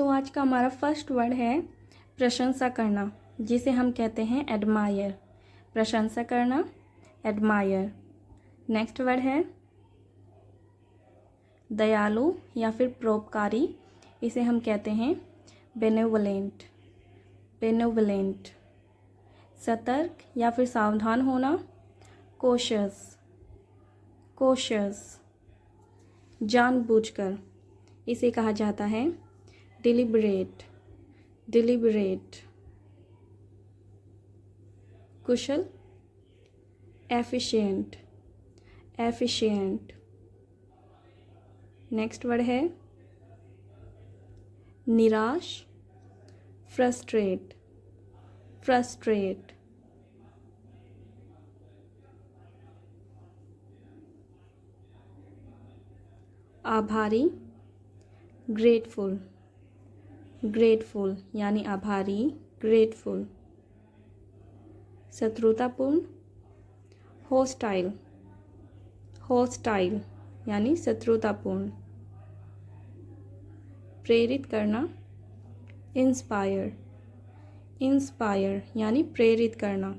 आज का हमारा फर्स्ट वर्ड है प्रशंसा करना, जिसे हम कहते हैं एडमायर। प्रशंसा करना, एडमायर। नेक्स्ट वर्ड है दयालु या फिर परोपकारी, इसे हम कहते हैं बेनेवोलेंट। बेनेवोलेंट। सतर्क या फिर सावधान होना, कोशियस। कोशियस। जानबूझकर, इसे कहा जाता है डिलिबरेट। डिलिबरेट। कुशल, एफिशिएंट। एफिशिएंट। नेक्स्ट वर्ड है निराश, फ्रस्ट्रेट। फ्रस्ट्रेट। आभारी, ग्रेटफुल। ग्रेटफुल यानी आभारी, ग्रेटफुल। शत्रुतापूर्ण, होस्टाइल। होस्टाइल यानी शत्रुतापूर्ण। प्रेरित करना, इंस्पायर। इंस्पायर यानी प्रेरित करना।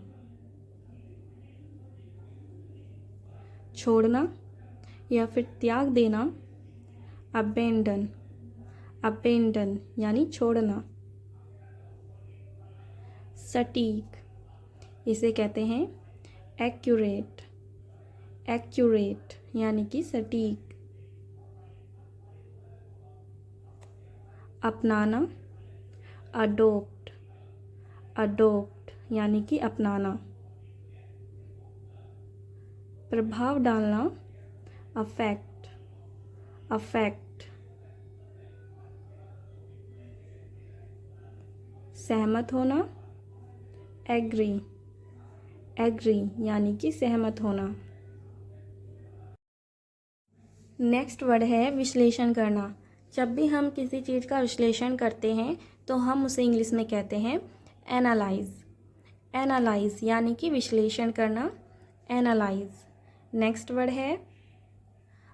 छोड़ना या फिर त्याग देना, अबेंडन। अबेंडन यानी छोड़ना। सटीक, इसे कहते हैं एक्यूरेट। एक्यूरेट यानी कि सटीक। अपनाना, अडोप्ट। अडोप्ट यानी कि अपनाना। प्रभाव डालना, अफेक्ट। अफेक्ट। सहमत होना, एग्री। एग्री यानी कि सहमत होना। नेक्स्ट वर्ड है विश्लेषण करना। जब भी हम किसी चीज़ का विश्लेषण करते हैं तो हम उसे इंग्लिश में कहते हैं एनालाइज। एनालाइज यानी कि विश्लेषण करना, एनालाइज। नेक्स्ट वर्ड है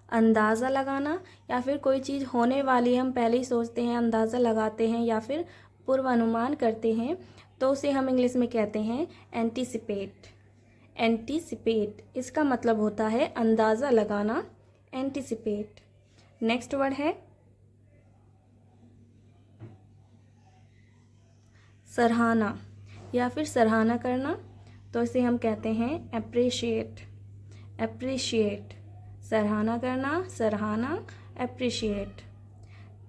अंदाज़ा लगाना, या फिर कोई चीज़ होने वाली हम पहले ही सोचते हैं, अंदाज़ा लगाते हैं या फिर पूर्वानुमान करते हैं, तो उसे हम इंग्लिश में कहते हैं एंटीसिपेट। एंटीसिपेट इसका मतलब होता है अंदाज़ा लगाना, एंटीसिपेट। नेक्स्ट वर्ड है सराहना या फिर सराहना करना, तो इसे हम कहते हैं अप्रिशिएट। अप्रिशिएट। सराहना करना, सराहना, अप्रिशिएट।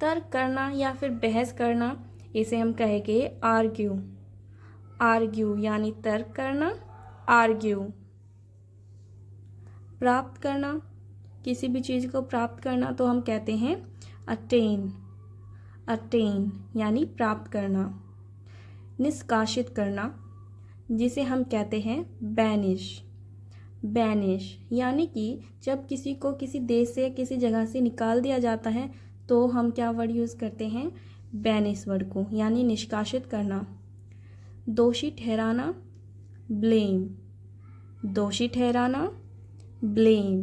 तर्क करना या फिर बहस करना, इसे हम कहेंगे आर्ग्यू। आर्ग्यू यानी तर्क करना, आर्ग्यू। प्राप्त करना, किसी भी चीज़ को प्राप्त करना, तो हम कहते हैं अटेन। अटेन यानी प्राप्त करना। निष्कासित करना, जिसे हम कहते हैं बैनिश। बैनिश यानी कि जब किसी को किसी देश से किसी जगह से निकाल दिया जाता है तो हम क्या वर्ड यूज़ करते हैं, बैनिश वर्ड को, यानी निष्कासित करना। दोषी ठहराना, ब्लेम। दोषी ठहराना, ब्लेम।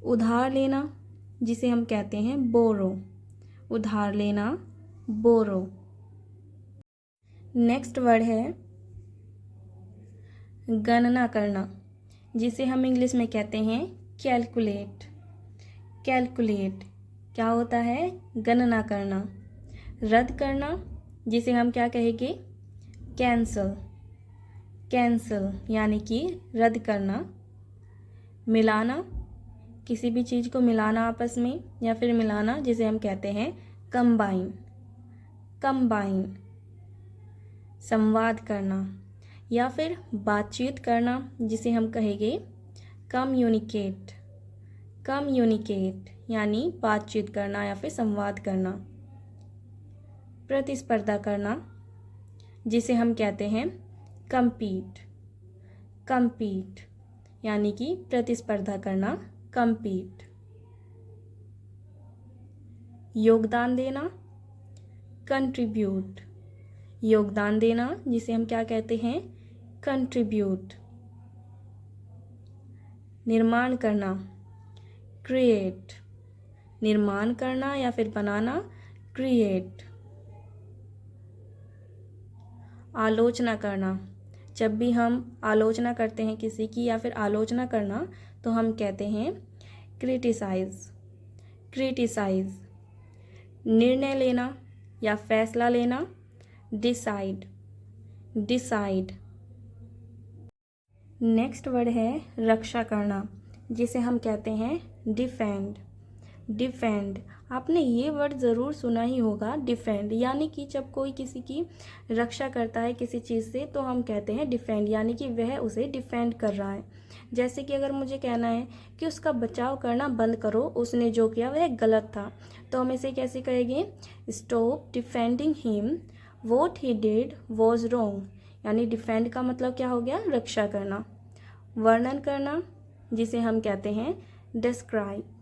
उधार लेना, जिसे हम कहते हैं बोरो। उधार लेना, बोरो। नेक्स्ट वर्ड है गणना करना, जिसे हम इंग्लिश में कहते हैं कैलकुलेट। कैलकुलेट क्या होता है, गणना करना। रद्द करना, जिसे हम क्या कहेंगे, कैंसल। कैंसल यानी कि रद्द करना। मिलाना, किसी भी चीज़ को मिलाना आपस में, या फिर मिलाना, जिसे हम कहते हैं कंबाइन। कंबाइन। संवाद करना या फिर बातचीत करना, जिसे हम कहेंगे कम्युनिकेट। कम्युनिकेट यानी बातचीत करना या फिर संवाद करना। प्रतिस्पर्धा करना, जिसे हम कहते हैं कम्पीट। कम्पीट यानी कि प्रतिस्पर्धा करना, कम्पीट। योगदान देना, कंट्रीब्यूट। योगदान देना, जिसे हम क्या कहते हैं, कंट्रीब्यूट। निर्माण करना, क्रिएट। निर्माण करना या फिर बनाना, क्रिएट। आलोचना करना, जब भी हम आलोचना करते हैं किसी की या फिर आलोचना करना तो हम कहते हैं क्रिटिसाइज। क्रिटिसाइज। निर्णय लेना या फैसला लेना, डिसाइड। डिसाइड। नेक्स्ट वर्ड है रक्षा करना, जिसे हम कहते हैं डिफेंड। डिफेंड। आपने ये वर्ड ज़रूर सुना ही होगा, डिफेंड, यानी कि जब कोई किसी की रक्षा करता है किसी चीज़ से तो हम कहते हैं डिफेंड, यानी कि वह उसे डिफेंड कर रहा है। जैसे कि अगर मुझे कहना है कि उसका बचाव करना बंद करो, उसने जो किया वह गलत था, तो हम इसे कैसे कहेंगे? Stop defending him, what he did was wrong. यानी डिफेंड का मतलब क्या हो गया? रक्षा करना। वर्णन करना, जिसे हम कहते हैं डिस्क्राइब।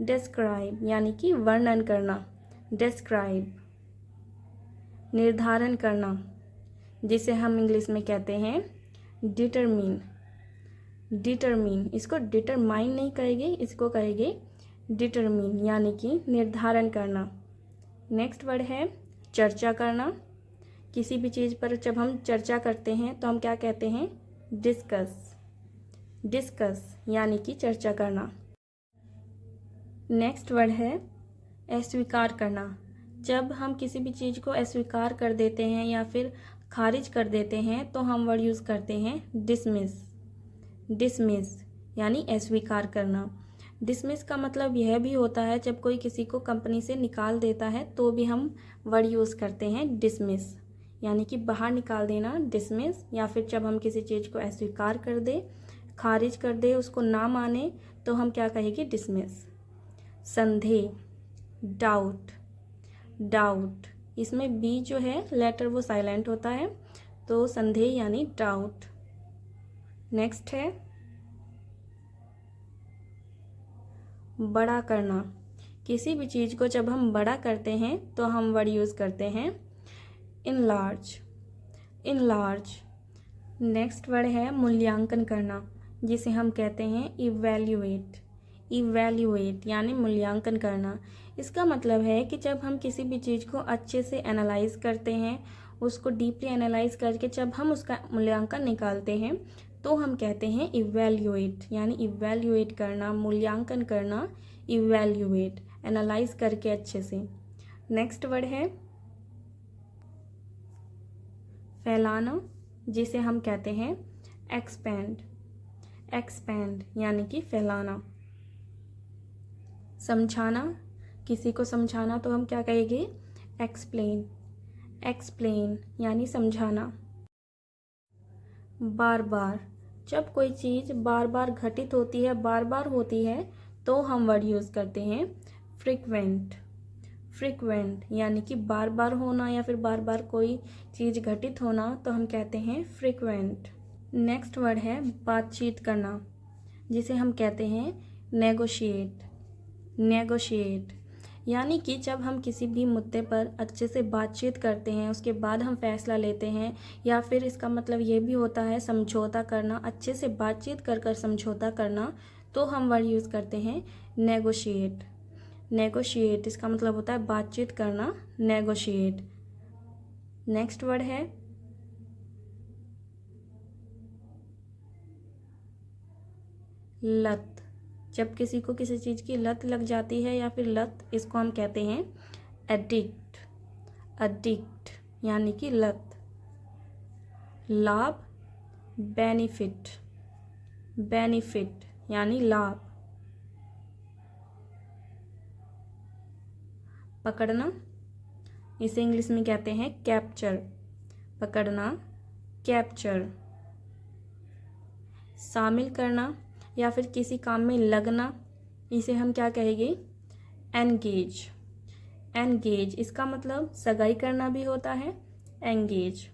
डिस्क्राइब यानी कि वर्णन करना, डिस्क्राइब। निर्धारण करना, जिसे हम इंग्लिश में कहते हैं डिटरमिन। डिटरमिन। इसको डिटरमाइन नहीं कहेंगे, इसको कहेंगे डिटरमिन, यानी कि निर्धारण करना। नेक्स्ट वर्ड है चर्चा करना। किसी भी चीज़ पर जब हम चर्चा करते हैं तो हम क्या कहते हैं? डिस्कस। डिस्कस यानी कि चर्चा करना। नेक्स्ट वर्ड है अस्वीकार करना। जब हम किसी भी चीज़ को अस्वीकार कर देते हैं या फिर खारिज कर देते हैं तो हम वर्ड यूज़ करते हैं डिसमिस। डिसमिस यानी अस्वीकार करना। डिसमिस का मतलब यह भी होता है जब कोई किसी को कंपनी से निकाल देता है तो भी हम वर्ड यूज़ करते हैं डिसमिस, यानी कि बाहर निकाल देना, डिसमिस। या फिर जब हम किसी चीज़ को अस्वीकार कर दे, खारिज कर दे, उसको ना माने, तो हम क्या कहेंगे? डिसमिस। संदेह, डाउट। डाउट, इसमें बी जो है लेटर वो साइलेंट होता है, तो संदेह यानी डाउट। नेक्स्ट है बड़ा करना। किसी भी चीज़ को जब हम बड़ा करते हैं तो हम वर्ड यूज़ करते हैं इनलार्ज। इनलार्ज। नेक्स्ट वर्ड है मूल्यांकन करना, जिसे हम कहते हैं इवैल्यूएट। इवैल्यूएट यानी मूल्यांकन करना। इसका मतलब है कि जब हम किसी भी चीज़ को अच्छे से एनालाइज करते हैं, उसको डीपली एनालाइज करके जब हम उसका मूल्यांकन निकालते हैं तो हम कहते हैं इवैल्यूएट, यानी इवैल्यूएट करना, मूल्यांकन करना, इवैल्यूएट, एनालाइज करके अच्छे से। नेक्स्ट वर्ड है फैलाना, जिसे हम कहते हैं एक्सपेंड। एक्सपेंड यानी कि फैलाना। समझाना, किसी को समझाना तो हम क्या कहेंगे? एक्सप्लेन। एक्सप्लेन यानी समझाना। बार बार, जब कोई चीज़ बार बार घटित होती है, बार बार होती है, तो हम वर्ड यूज़ करते हैं फ्रिक्वेंट। फ्रिक्वेंट यानी कि बार बार होना या फिर बार बार कोई चीज़ घटित होना, तो हम कहते हैं फ्रिक्वेंट। नेक्स्ट वर्ड है बातचीत करना, जिसे हम कहते हैं नेगोशिएट। नेगोशिएट यानी कि जब हम किसी भी मुद्दे पर अच्छे से बातचीत करते हैं, उसके बाद हम फैसला लेते हैं, या फिर इसका मतलब ये भी होता है समझौता करना, अच्छे से बातचीत कर कर समझौता करना, तो हम वर्ड यूज़ करते हैं नेगोशिएट। नेगोशिएट इसका मतलब होता है बातचीत करना, नेगोशिएट। नेक्स्ट वर्ड है लत। जब किसी को किसी चीज़ की लत लग जाती है या फिर लत, इसको हम कहते हैं एडिक्ट। एडिक्ट यानी कि लत। लाभ, बेनिफिट। बेनिफिट यानी लाभ। पकड़ना, इसे इंग्लिश में कहते हैं कैप्चर। पकड़ना, कैप्चर। शामिल करना या फिर किसी काम में लगना, इसे हम क्या कहेंगे? एंगेज। एंगेज इसका मतलब सगाई करना भी होता है, एंगेज।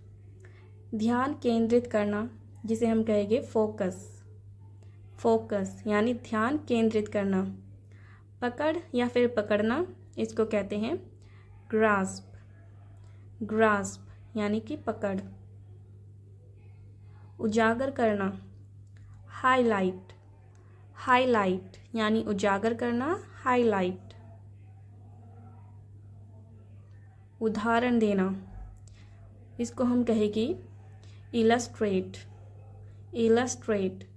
ध्यान केंद्रित करना, जिसे हम कहेंगे फोकस। फोकस यानी ध्यान केंद्रित करना। पकड़ या फिर पकड़ना, इसको कहते हैं ग्रास्प। ग्रास्प यानी कि पकड़। उजागर करना, हाईलाइट। हाईलाइट यानी उजागर करना, हाईलाइट। उदाहरण देना, इसको हम कहेगी इलस्ट्रेट। इलस्ट्रेट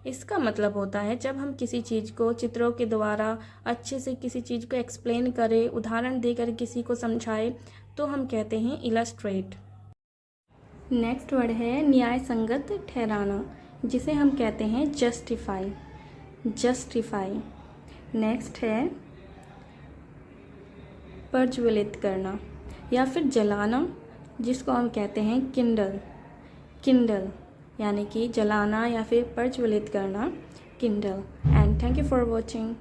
इसका मतलब होता है जब हम किसी चीज़ को चित्रों के द्वारा अच्छे से किसी चीज़ को एक्सप्लेन करें, उदाहरण देकर किसी को समझाए, तो हम कहते हैं इलस्ट्रेट। नेक्स्ट वर्ड है न्याय संगत ठहराना, जिसे हम कहते हैं जस्टिफाई। जस्टिफाई। नेक्स्ट है प्रज्वलित करना या फिर जलाना, जिसको हम कहते हैं किंडल। किंडल यानी कि जलाना या फिर प्रज्वलित करना, Kindle. And thank you for watching.